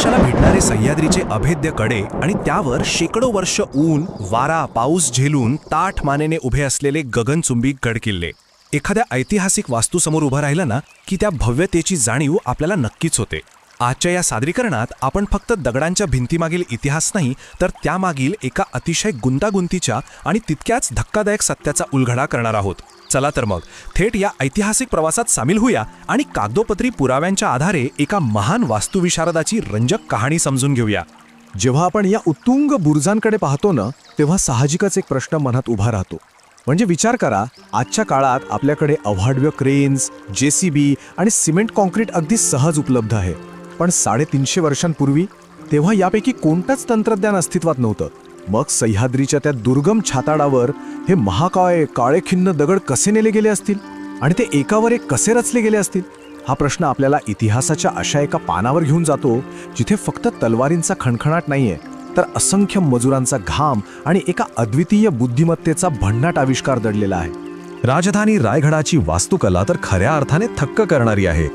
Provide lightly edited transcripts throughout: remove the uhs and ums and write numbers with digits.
प्रवाशाला भेटणारे सह्याद्रीचे अभेद्य कडे आणि त्यावर शेकडो वर्ष ऊन वारा पाऊस झेलून ताठ मानेने उभे असलेले गगनचुंबी गडकिल्ले. एखाद्या ऐतिहासिक वास्तूसमोर उभं राहिलं ना की त्या भव्यतेची जाणीव आपल्याला नक्कीच होते. आजच्या या सादरीकरणात आपण फक्त दगडांच्या भिंतीमागील इतिहास नाही तर त्यामागील एका अतिशय गुंतागुंतीच्या आणि तितक्याच धक्कादायक सत्याचा उलगडा करणार आहोत. चला तर मग थेट या ऐतिहासिक प्रवासात सामील होऊया आणि कागदोपत्री पुराव्यांच्या आधारे एका महान वास्तुविशारदाची रंजक कहाणी समजून घेऊया. जेव्हा आपण या उत्तुंग बुरुजांकडे पाहतो ना तेव्हा साहजिकच एक प्रश्न मनात उभा राहतो. म्हणजे विचार करा, आजच्या काळात आपल्याकडे अवाढव्य क्रेन्स, JCB आणि सिमेंट कॉन्क्रीट अगदी सहज उपलब्ध आहे. पण 350 वर्षांपूर्वी तेव्हा यापैकी कोणतंच तंत्रज्ञान अस्तित्वात नव्हतं. मग सह्याद्रीच्या त्या दुर्गम छाताडावर हे महाकाय काळेखिन्न दगड कसे नेले गेले असतील आणि ते एकावर एक कसे रचले गेले असतील? हा प्रश्न आपल्याला इतिहासाच्या अशा एका पानावर घेऊन जातो जिथे फक्त तलवारींचा खणखणाट नाहीये तर असंख्य मजुरांचा घाम आणि एका अद्वितीय बुद्धिमत्तेचा भन्नाट आविष्कार दडलेला आहे. राजधानी रायगडाची वास्तुकला तर खऱ्या अर्थाने थक्क करणारी आहे.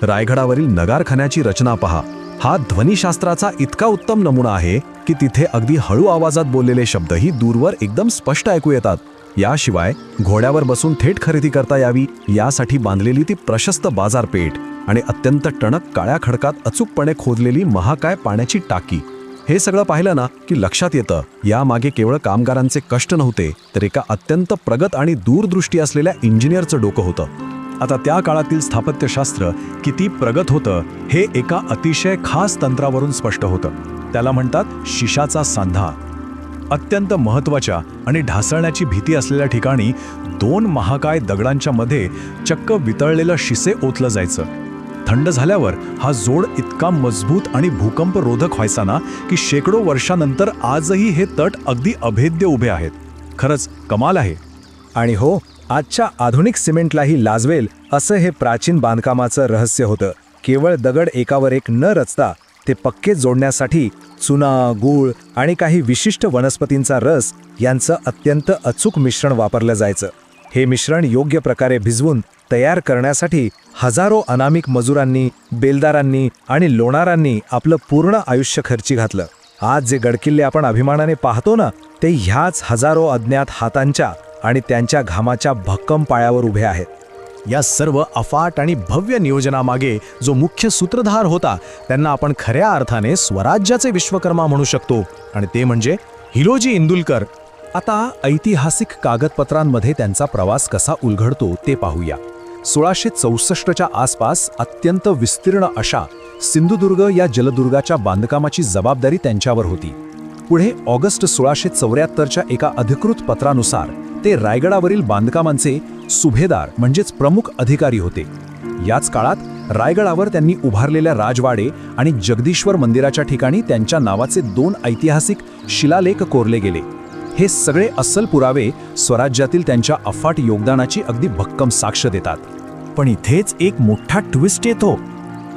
रायगडावरील नगारखान्याची रचना पहा. हा ध्वनिशास्त्राचा इतका उत्तम नमुना आहे की तिथे अगदी हळू आवाजात बोललेले शब्दही दूरवर एकदम स्पष्ट ऐकू येतात. याशिवाय घोड्यावर बसून थेट खरेदी करता यावी यासाठी बांधलेली ती प्रशस्त बाजारपेठ आणि अत्यंत टणक काळ्या खडकात अचूकपणे खोदलेली महाकाय पाण्याची टाकी, हे सगळं पाहिलं ना की लक्षात येतं यामागे केवळ कामगारांचे कष्ट नव्हते तर एका अत्यंत प्रगत आणि दूरदृष्टी असलेल्या इंजिनियरचं डोकं होतं. आता त्या काळातील स्थापत्यशास्त्र किती प्रगत होतं हे एका अतिशय खास तंत्रावरून स्पष्ट होतं. त्याला म्हणतात शिशाचा सांधा. अत्यंत महत्त्वाच्या आणि ढासळण्याची भीती असलेल्या ठिकाणी 2 महाकाय दगडांच्या मध्ये चक्क वितळलेलं शिसे ओतलं जायचं. थंड झाल्यावर हा जोड इतका मजबूत आणि भूकंपरोधक व्हायचा ना की शेकडो वर्षानंतर आजही हे तट अगदी अभेद्य उभे आहेत. खरंच कमाल आहे. आणि हो, आजच्या आधुनिक सिमेंटलाही लाजवेल असं हे प्राचीन बांधकामाचं रहस्य होतं. केवळ दगड एकावर एक न रचता ते पक्के जोडण्यासाठी चुना, गूळ आणि काही विशिष्ट वनस्पतींचा रस यांचं अत्यंत अचूक मिश्रण वापरलं जायचं. हे मिश्रण योग्य प्रकारे भिजवून तयार करण्यासाठी हजारो अनामिक मजुरांनी, बेलदारांनी आणि लोणारांनी आपलं पूर्ण आयुष्य खर्ची घातलं. आज जे गडकिल्ले आपण अभिमानाने पाहतो ना ते ह्याच हजारो अज्ञात हातांच्या आणि त्यांच्या घामाच्या भक्कम पायावर उभे आहेत. या सर्व अफाट आणि भव्य नियोजनामागे जो मुख्य सूत्रधार होता त्यांना आपण खऱ्या अर्थाने स्वराज्याचे विश्वकर्मा म्हणू शकतो आणि ते म्हणजे हिरोजी इंदुलकर. आता ऐतिहासिक कागदपत्रांमध्ये त्यांचा प्रवास कसा उलगडतो ते पाहूया. 1664च्या आसपास अत्यंत विस्तीर्ण अशा सिंधुदुर्ग या जलदुर्गाच्या बांधकामाची जबाबदारी त्यांच्यावर होती. पुढे ऑगस्ट 1674च्या एका अधिकृत पत्रानुसार ते रायगडावरील बांधकामांचे सुभेदार म्हणजेच प्रमुख अधिकारी होते. याच काळात रायगडावर त्यांनी उभारलेल्या राजवाडे आणि जगदीश्वर मंदिराच्या ठिकाणी त्यांच्या नावाचे 2 ऐतिहासिक शिलालेख कोरले गेले. हे सगळे अस्सल पुरावे स्वराज्यातील त्यांच्या अफाट योगदानाची अगदी भक्कम साक्ष देतात. पण इथेच एक मोठा ट्विस्ट येतो.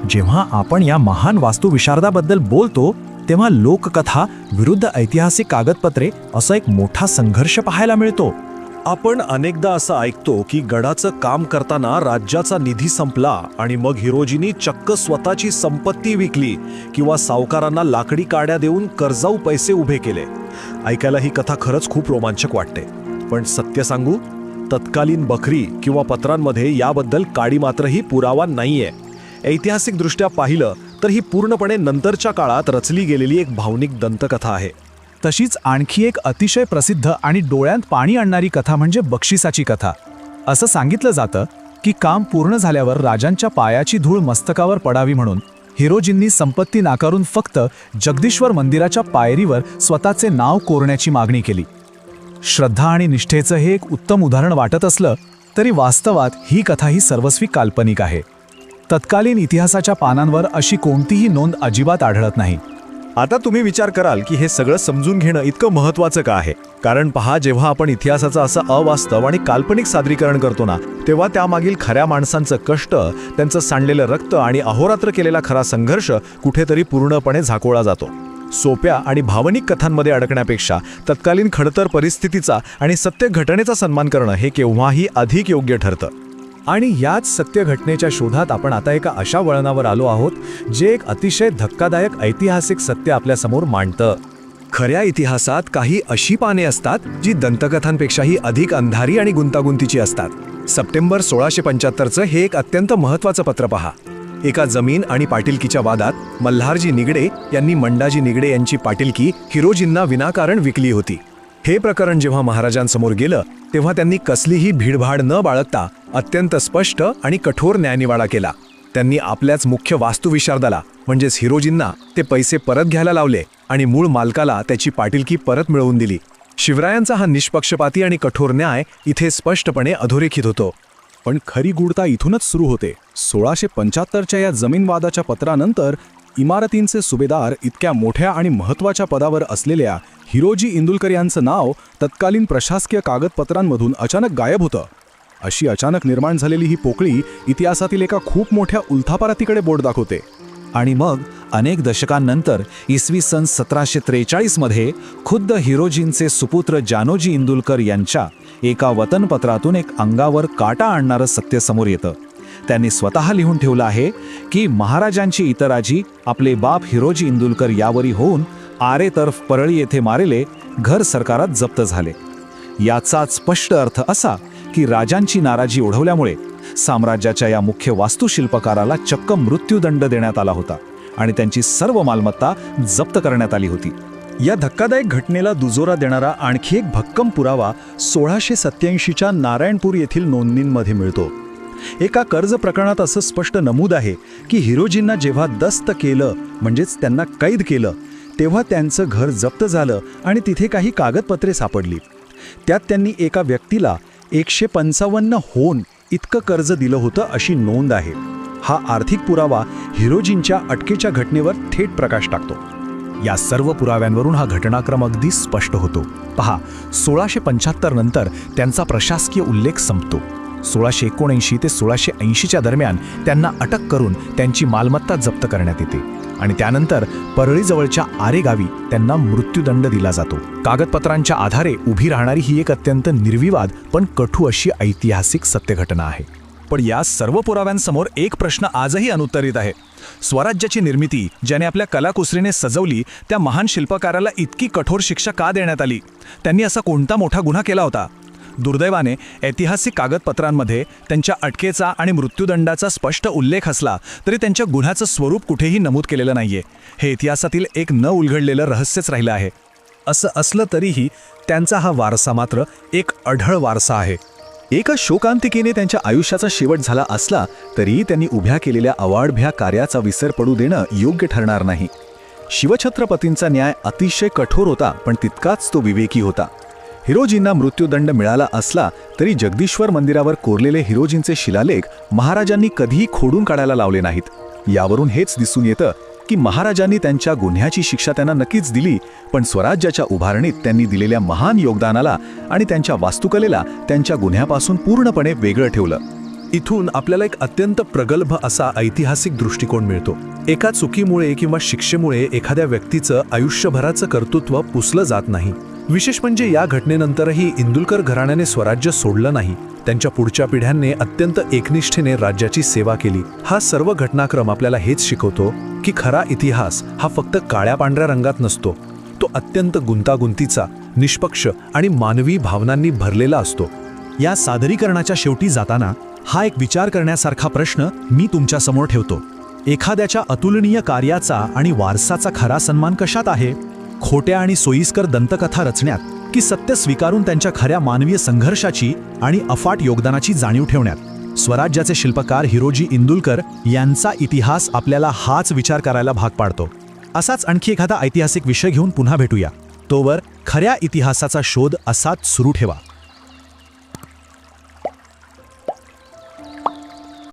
जेव्हा आपण या महान वास्तुविशारदाबद्दल बोलतो तेव्हा लोककथा विरुद्ध ऐतिहासिक कागदपत्रे असा एक मोठा संघर्ष पाहायला मिळतो. आपण अनेकदा असं ऐकतो की गडाचं काम करताना राज्याचा निधी संपला आणि मग हिरोजींनी चक्क स्वतःची संपत्ती विकली किंवा सावकारांना लाकडी काड्या देऊन कर्जाऊ पैसे उभे केले. ऐकायला ही कथा खरंच खूप रोमांचक वाटते. पण सत्य सांगू, तत्कालीन बखरी किंवा पत्रांमध्ये याबद्दल काडी मात्रही पुरावा नाहीये. ऐतिहासिकदृष्ट्या पाहिलं तर ही पूर्णपणे नंतरच्या काळात रचली गेलेली एक भावनिक दंतकथा आहे. तशीच आणखी एक अतिशय प्रसिद्ध आणि डोळ्यात पाणी आणणारी कथा म्हणजे बक्षिसाची कथा. असं सांगितलं जातं की काम पूर्ण झाल्यावर राजांच्या पायाची धूळ मस्तकावर पडावी म्हणून हिरोजींनी संपत्ती नाकारून फक्त जगदीश्वर मंदिराच्या पायरीवर स्वतःचे नाव कोरण्याची मागणी केली. श्रद्धा आणि निष्ठेचं हे एक उत्तम उदाहरण वाटत असलं तरी वास्तवात ही कथा ही सर्वस्वी काल्पनिक आहे. तत्कालीन इतिहासाच्या पानांवर अशी कोणतीही नोंद अजिबात आढळत नाही. आता तुम्ही विचार कराल की हे सगळं समजून घेणं इतकं महत्त्वाचं का आहे? कारण पहा, जेव्हा आपण इतिहासाचं असं अवास्तव आणि काल्पनिक सादरीकरण करतो ना तेव्हा त्यामागील खऱ्या माणसांचं कष्ट, त्यांचं सांडलेलं रक्त आणि अहोरात्र केलेला खरा संघर्ष कुठेतरी पूर्णपणे झाकोळला जातो. सोप्या आणि भावनिक कथांमध्ये अडकण्यापेक्षा तत्कालीन खडतर परिस्थितीचा आणि सत्य घटनेचा सन्मान करणं हे केव्हाही अधिक योग्य ठरतं. आणि याच सत्य घटनेच्या शोधात आपण आता एका अशा वळणावर आलो आहोत जे एक अतिशय धक्कादायक ऐतिहासिक सत्य आपल्यासमोर मांडतं. खऱ्या इतिहासात काही अशी पाने असतात जी दंतकथांपेक्षाही अधिक अंधारी आणि गुंतागुंतीची असतात. सप्टेंबर 1675चं हे एक अत्यंत महत्त्वाचं पत्र पहा. एका जमीन आणि पाटीलकीच्या वादात मल्हारजी निगडे यांनी मंडाजी निगडे यांची पाटीलकी हिरोजींना विनाकारण विकली होती. हे प्रकरण जेव्हा महाराजांसमोर गेलं तेव्हा त्यांनी कसलीही भीडभाड न बाळगता अत्यंत स्पष्ट आणि कठोर न्यायनिवाडा केला. त्यांनी आपल्याच मुख्य वास्तुविशारदाला म्हणजेच हिरोजींना ते पैसे परत घ्यायला लावले आणि मूळ मालकाला त्याची पाटीलकी परत मिळवून दिली. शिवरायांचा हा निष्पक्षपाती आणि कठोर न्याय इथे स्पष्टपणे अधोरेखित होतो. पण खरी गूढता इथूनच सुरू होते. 1675च्या या जमीन वादाच्या पत्रानंतर इमारतींचे सुभेदार इतक्या मोठ्या आणि महत्त्वाच्या पदावर असलेल्या हिरोजी इंदुलकर यांचं नाव तत्कालीन प्रशासकीय कागदपत्रांमधून अचानक गायब होतं. अशी अचानक निर्माण झालेली ही पोकळी इतिहासातील एका खूप मोठ्या उलथापारातीकडे बोट दाखवते. आणि मग अनेक दशकांनंतर इसवी सन 1743मध्ये खुद्द हिरोजींचे सुपुत्र जानोजी इंदुलकर यांच्या एका वतनपत्रातून एक अंगावर काटा आणणारं सत्य समोर येतं. त्यांनी स्वतः लिहून ठेवलं आहे की महाराजांची इतराजी आपले बाप हिरोजी इंदुलकर यावरी होऊन आरे तर्फ परळी येथे मारेले घर सरकारात जप्त झाले. याचा स्पष्ट अर्थ असा की राजांची नाराजी ओढवल्यामुळे साम्राज्याच्या या मुख्य वास्तुशिल्पकाराला चक्क मृत्यूदंड देण्यात आला होता आणि त्यांची सर्व मालमत्ता जप्त करण्यात आली होती. या धक्कादायक घटनेला दुजोरा देणारा आणखी एक भक्कम पुरावा 1687च्या नारायणपूर येथील नोंदणींमध्ये मिळतो. एका कर्ज प्रकरणात असं स्पष्ट नमूद आहे की हिरोजींना जेव्हा दस्त केलं म्हणजेच त्यांना कैद केलं तेव्हा त्यांचं घर जप्त झालं आणि तिथे काही कागदपत्रे सापडली. त्यात त्यांनी एका व्यक्तीला 155 होन इतकं कर्ज दिलं होतं अशी नोंद आहे. हा आर्थिक पुरावा हिरोजींच्या अटकेच्या घटनेवर थेट प्रकाश टाकतो. या सर्व पुराव्यांवरून हा घटनाक्रम अगदी स्पष्ट होतो. पहा, 1675 नंतर त्यांचा प्रशासकीय उल्लेख संपतो. 1679 ते 1680च्या दरम्यान त्यांना अटक करून त्यांची मालमत्ता जप्त करण्यात येते आणि त्यानंतर परळीजवळच्या आरे गावी त्यांना मृत्यूदंड दिला जातो. कागदपत्रांच्या आधारे उभी राहणारी ही एक अत्यंत निर्विवाद पण कठू अशी ऐतिहासिक सत्यघटना आहे. पण या सर्व पुराव्यांसमोर एक प्रश्न आजही अनुत्तरित आहे. स्वराज्याची निर्मिती ज्याने आपल्या कलाकुसरीने सजवली त्या महान शिल्पकाराला इतकी कठोर शिक्षा का देण्यात आली? त्यांनी असा कोणता मोठा गुन्हा केला होता? दुर्दैवाने ऐतिहासिक कागदपत्रांमध्ये त्यांच्या अटकेचा आणि मृत्यूदंडाचा स्पष्ट उल्लेख असला तरी त्यांच्या गुन्ह्याचं स्वरूप कुठेही नमूद केलेलं नाहीये. हे इतिहासातील एक न उलगडलेलं रहस्यच राहिलं आहे. असं असलं तरीही त्यांचा हा वारसा मात्र एक अढळ वारसा आहे. एका शोकांतिकेने त्यांच्या आयुष्याचा शेवट झाला असला तरी त्यांनी उभ्या केलेल्या अवाढव्या कार्याचा विसर पडू देणं योग्य ठरणार नाही. शिवछत्रपतींचा न्याय अतिशय कठोर होता पण तितकाच तो विवेकी होता. हिरोजींना मृत्यूदंड मिळाला असला तरी जगदीश्वर मंदिरावर कोरलेले हिरोजींचे शिलालेख महाराजांनी कधीही खोडून काढायला लावले नाहीत. यावरून हेच दिसून येतं की महाराजांनी त्यांच्या गुन्ह्याची शिक्षा त्यांना नक्कीच दिली, पण स्वराज्याच्या उभारणीत त्यांनी दिलेल्या महान योगदानाला आणि त्यांच्या वास्तुकलेला त्यांच्या गुन्ह्यापासून पूर्णपणे वेगळं ठेवलं. इथून आपल्याला एक अत्यंत प्रगल्भ असा ऐतिहासिक दृष्टिकोन मिळतो. एका चुकीमुळे किंवा शिक्षेमुळे एखाद्या व्यक्तीचं आयुष्यभराचं कर्तृत्व पुसलं जात नाही. विशेष म्हणजे या घटनेनंतरही इंदुलकर घराण्याने स्वराज्य सोडलं नाही. त्यांच्या पुढच्या पिढ्यांनी अत्यंत एकनिष्ठेने राज्याची सेवा केली. हा सर्व घटनाक्रम आपल्याला हेच शिकवतो की खरा इतिहास हा फक्त काळ्या पांढऱ्या रंगात नसतो. तो अत्यंत गुंतागुंतीचा, निष्पक्ष आणि मानवी भावनांनी भरलेला असतो. या सादरीकरणाच्या शेवटी जाताना हा एक विचार करण्यासारखा प्रश्न मी तुमच्यासमोर ठेवतो. एखाद्याच्या अतुलनीय कार्याचा आणि वारसाचा खरा सन्मान कशात आहे? खोट्या आणि सोयीस्कर दंतकथा रचण्यात की सत्य स्वीकारून त्यांच्या खऱ्या मानवीय संघर्षाची आणि अफाट योगदानाची जाणीव ठेवण्यात? स्वराज्याचे शिल्पकार हिरोजी इंदुलकर यांचा इतिहास आपल्याला हाच विचार करायला भाग पाडतो. असाच आणखी एखादा ऐतिहासिक विषय घेऊन पुन्हा भेटूया. तोवर खऱ्या इतिहासाचा शोध असाच सुरू ठेवा.